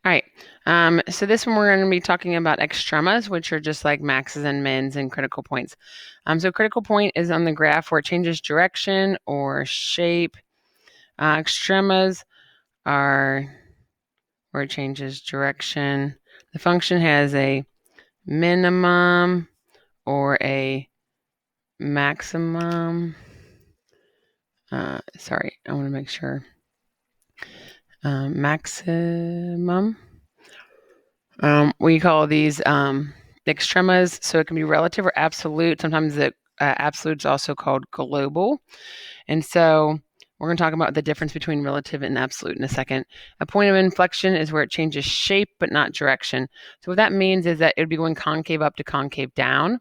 All right. So this one we're going to be talking about extremas, which are just like maxes and mins and critical points. So critical point is on the graph where it changes direction or shape. Extremas are where it changes direction. The function has a minimum or a maximum. Sorry, I want to make sure. Maximum. We call these extremas, so it can be relative or absolute. Sometimes the absolute is also called global. And so we're going to talk about the difference between relative and absolute in a second. A point of inflection is where it changes shape but not direction. So what that means is that it would be going concave up to concave down.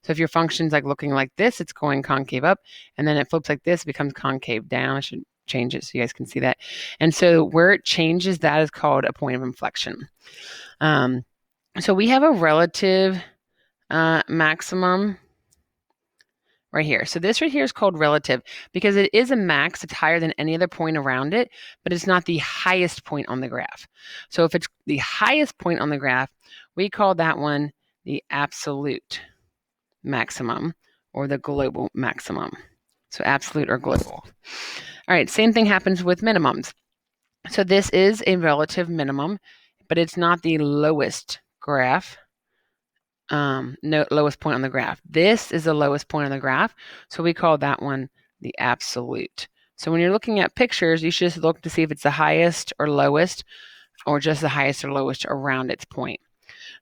So if your function's like looking like this, it's going concave up, and then it flips like this, it becomes concave down. I should change it so you guys can see that. And so where it changes, that is called a point of inflection. So we have a relative maximum right here. So this right here is called relative because it is a max. It's higher than any other point around it, but it's not the highest point on the graph. So if it's the highest point on the graph, we call that one the absolute maximum or the global maximum. So absolute or global. All right, same thing happens with minimums. So this is a relative minimum, but it's not the lowest graph. Lowest point on the graph. This is the lowest point on the graph, so we call that one the absolute. So when you're looking at pictures, you should just look to see if it's the highest or lowest, or just the highest or lowest around its point.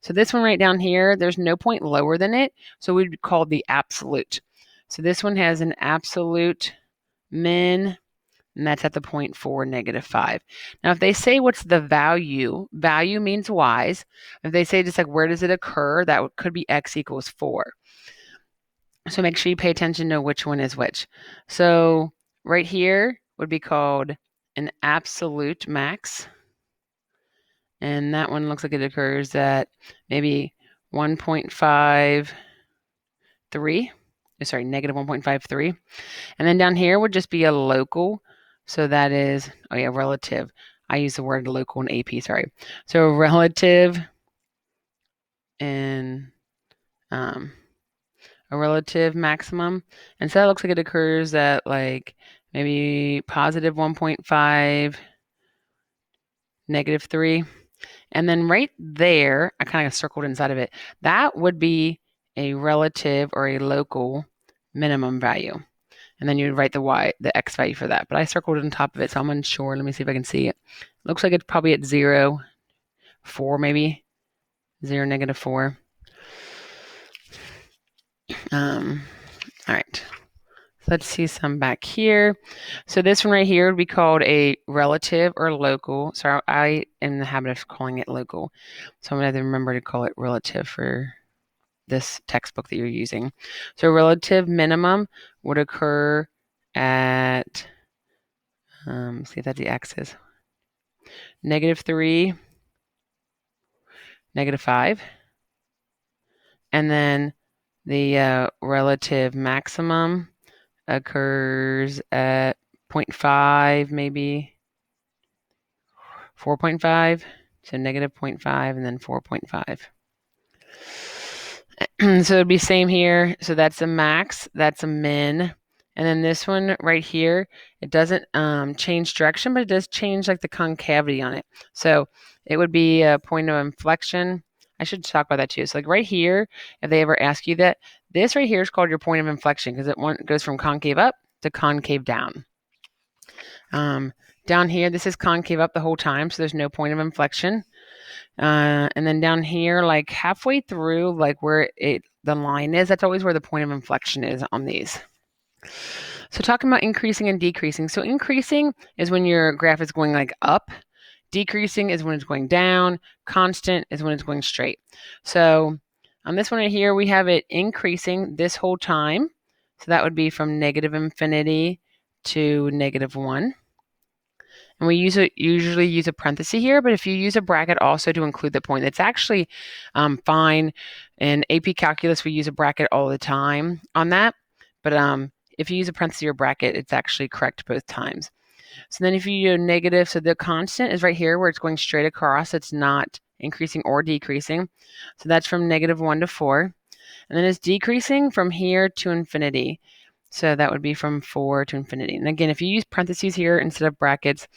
So this one right down here, there's no point lower than it, so we'd call the absolute. So this one has an absolute min, and that's at the point 4, -5. Now, if they say what's the value, value means y's. If they say just like where does it occur, that could be x equals 4. So make sure you pay attention to which one is which. So right here would be called an absolute max. And that one looks like it occurs at maybe 1.53. Sorry, -1.53. And then down here would just be a local. So that is, oh yeah, relative. I use the word local in AP, sorry. So relative and a relative maximum. And so that looks like it occurs at like maybe positive 1.5, -3. And then right there, I kind of circled inside of it, that would be a relative or a local minimum value. And then you write the x value for that. But I circled on top of it, so I'm unsure. Let me see if I can see it. Looks like it's probably at 0, 4 maybe. 0, -4. All right. Let's see some back here. So this one right here would be called a relative or local. So I am in the habit of calling it local. So I'm going to have to remember to call it relative for this textbook that you're using. So relative minimum would occur at, see if that's the axis, -3, -5. And then the relative maximum occurs at 0.5, maybe 4.5. So -0.5 and then 4.5. So it'd be same here. So that's a max, that's a min. And then this one right here, it doesn't change direction, but it does change like the concavity on it. So it would be a point of inflection. I should talk about that too. So like right here, if they ever ask you that, this right here is called your point of inflection because it goes from concave up to concave down. Down here, this is concave up the whole time, so there's no point of inflection. And then down here, like halfway through, like where the line is, that's always where the point of inflection is on these. So talking about increasing and decreasing. So increasing is when your graph is going like up. Decreasing is when it's going down. Constant is when it's going straight. So on this one right here, we have it increasing this whole time. So that would be from -infinity to -1. And we usually use a parenthesis here, but if you use a bracket also to include the point, it's actually fine. In AP Calculus, we use a bracket all the time on that. But if you use a parenthesis or bracket, it's actually correct both times. So then if you do negative, so the constant is right here where it's going straight across. It's not increasing or decreasing. So that's from -1 to 4. And then it's decreasing from here to infinity. So that would be from 4 to infinity. And again, if you use parentheses here instead of brackets,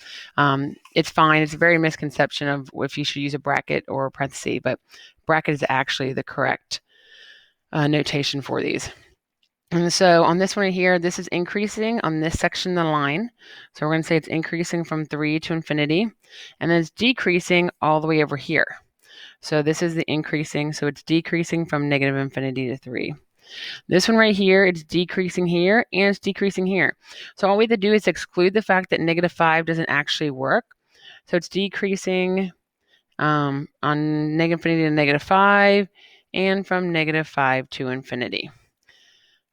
it's fine. It's a very misconception of if you should use a bracket or a parenthesis, but bracket is actually the correct notation for these. And so on this one right here, this is increasing on this section of the line. So we're going to say it's increasing from 3 to infinity. And then it's decreasing all the way over here. So this is the increasing. So it's decreasing from -infinity to 3. This one right here, it's decreasing here and it's decreasing here. So all we have to do is exclude the fact that -5 doesn't actually work. So it's decreasing on -infinity to -5 and from -5 to infinity.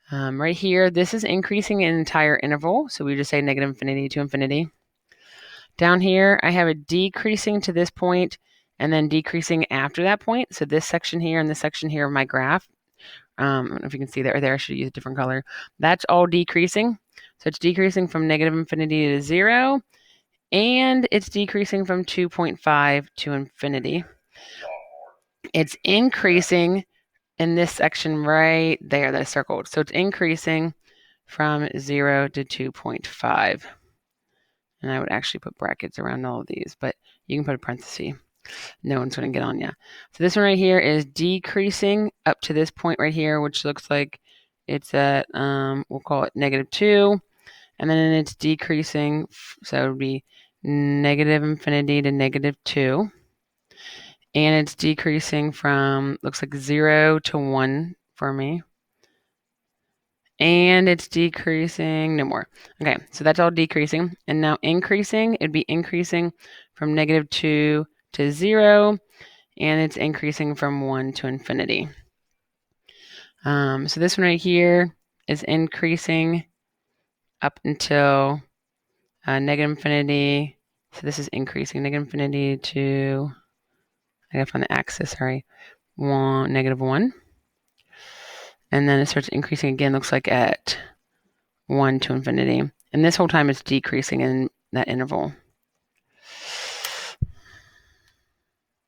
Right here, this is increasing an entire interval. So we just say -infinity to infinity. Down here, I have it decreasing to this point and then decreasing after that point. So this section here and this section here of my graph, I don't know if you can see that right there. I should use a different color. That's all decreasing. So it's decreasing from -infinity to 0, and it's decreasing from 2.5 to infinity. It's increasing in this section right there that I circled. So it's increasing from 0 to 2.5. And I would actually put brackets around all of these, but you can put a parenthesis. No one's going to get on you. So this one right here is decreasing up to this point right here, which looks like it's at, we'll call it -2. And then it's decreasing, so it would be -infinity to -2. And it's decreasing from, looks like 0 to 1 for me. And it's decreasing, no more. Okay, so that's all decreasing. And now increasing, it'd be increasing from -2 to 0, and it's increasing from 1 to infinity. So this one right here is increasing up until -infinity. So this is increasing -infinity to, I gotta find the axis, sorry, -1. And then it starts increasing again, looks like at 1 to infinity. And this whole time it's decreasing in that interval.